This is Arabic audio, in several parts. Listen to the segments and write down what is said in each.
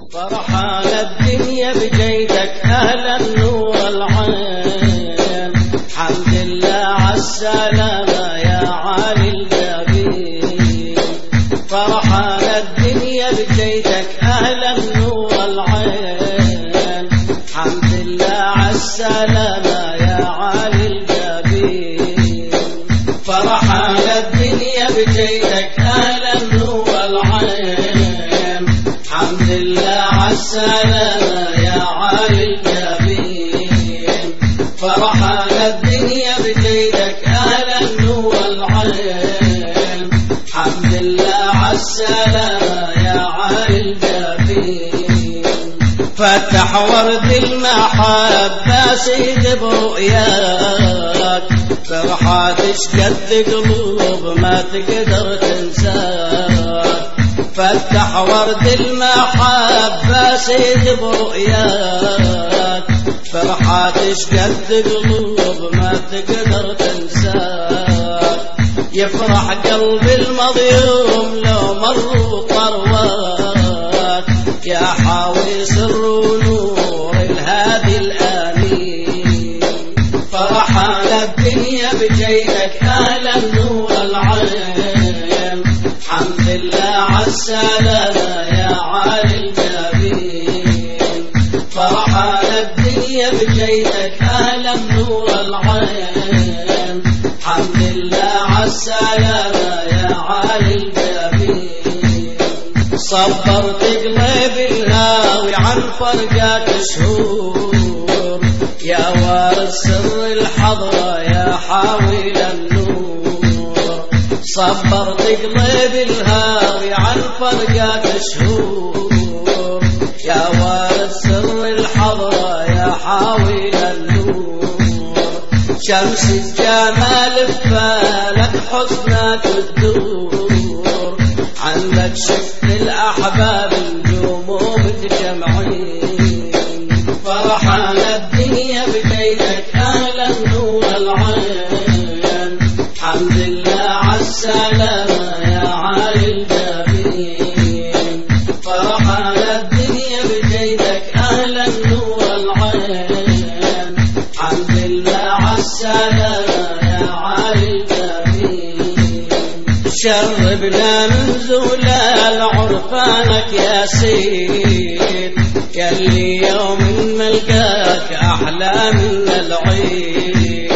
فرحان الدنيا بجيتك أهل النور العين، حمد الله عالسلامة يا عالي الجبين. فرحان الدنيا بجيتك أهل النور العين، حمد الله عالسلامة يا عالي الجبين. فرحان الدنيا بجيتك أهل النور العين، حمد الله عالسلامة يا عالي الجبين. فرحان الدنيا بجيتك أهل النور العين، حمد الله عالسلامة يا عالي الجبين. فتح ورد المحبة سيد برؤياك، فرحاتش قد قلوب ما تقدر تنساك. فتح ورد المحبة سيد برؤياك، فرحاتش قد قلوب ما تقدر تنساك. يفرح قلب المظلوم لو مروا طرواك، يا حاوي سر ونور الهادي الآمين. فرحان الدنيا بجيتك أهل النور العين، حمد الله عالسلامة يا عالي الجبين. فرحان الدنيا بجيتك أهل النور العين، حمد الله عالسلامة يا عالي الجبين. صبرت قلب الهاوي عن فرقات شهور، يا وارث سر الحضرة يا حاوي النور. صبرت قلب الهاوي عن فرقات شهور، يا وارث سر الحضرة يا حاوي النور. شمس الجمال بفالك حسنك تدور، عندك شفت الأحباب النجوم متجمعين. فرحان الدنيا بجيتك أهل النور العين، حمد الله عالسلامة يا عالي الجبين. فرحان الدنيا بجيتك أهل النور العين، حمد الله عالسلامة يا عالي الجبين. شربنا من زلال عرفانك يا سيد، ياللي يوم ملقاك أحلى من العيد.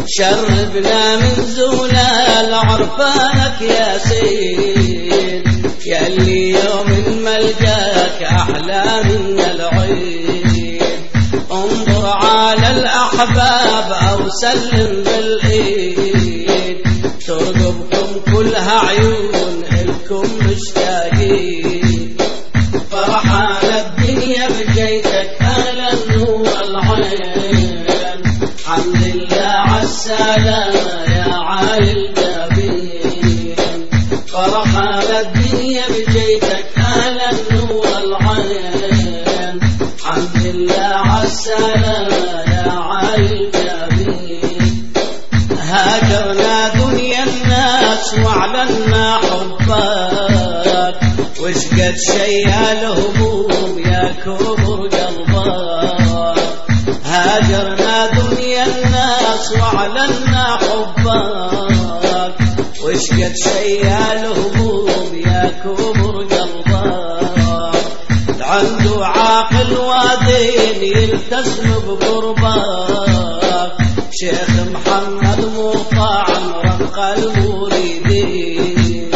شربنا من زلال عرفانك يا سيد، ياللي يوم ملقاك أحلى من العيد. انظر على الأحباب أو سلم بالإيد، ترقبكم كلها عيون إلكم مشتاقين. فرحان الدنيا بجيتك أهل النور العين، حمد الله عالسلامة يا عالي الجبين. فرحان الدنيا بجيتك أهل النور العين، حمد الله عالسلامة يا عالي الجبين. هاجرنا دنيا الناس وأعلنا حبك، وشقد شيال هموم يا كبر قلبك. هاجرنا دنيا الناس وأعلنا حبك، وشقد شيال هموم يا كبر قلبك. عنده عاقل وادين يلتزم بقربك، شيخ محمد مطاع رق المريدين.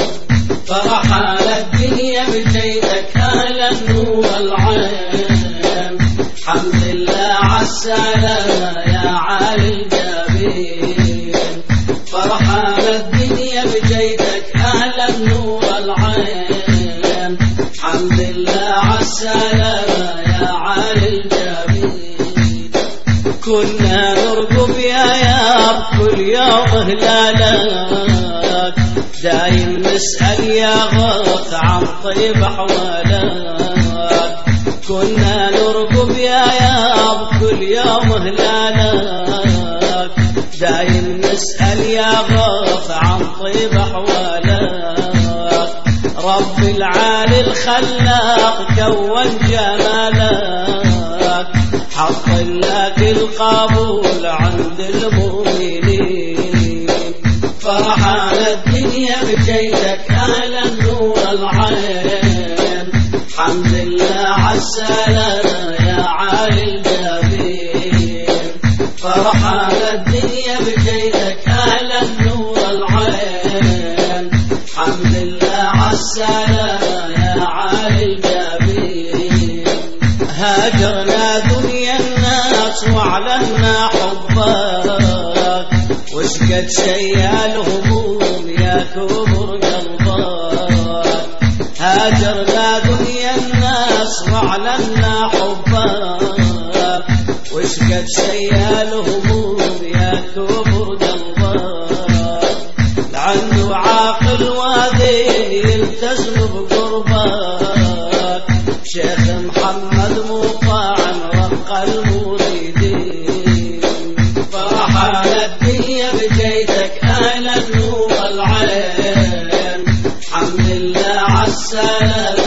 فرحان الدنيا بجيتك أهل النور العين، حمد الله عالسلامة يا عالي الجبين. فرحان الدنيا بجيتك أهل النور العين، حمد الله عالسلامة يا عالي الجبين. كنا نرقب يا كل يوم هلالك، دايم نسأل يا غوث عن طيب أحوالك. كنا نرقب يا كل يوم هلالك، دايم نسأل يا غوث عن طيب أحوالك. رب العالي الخلاق كون جمالك حط لك القبول عند المؤمنين فرحان الدنيا بجيتك أهل النور العين حمد الله عالسلامة يا عالي الجبين فرحان الدنيا بجيتك أهل النور العين حمد الله عالسلامة يا عالي الجبين هاجرنا دنيا الناس وعلنا حبك وشقد شيال هموم يا كبر قلبك هاجرنا دنيا الناس وعلنا حبك وشقد شيال هموم يا كبر قلبك لعنه عاقل وادي يلتزم بقربك شيخ محمد مطاع رق المريدين فرحان الدنيا بجيتك أهل النور العين حمد الله عالسلامة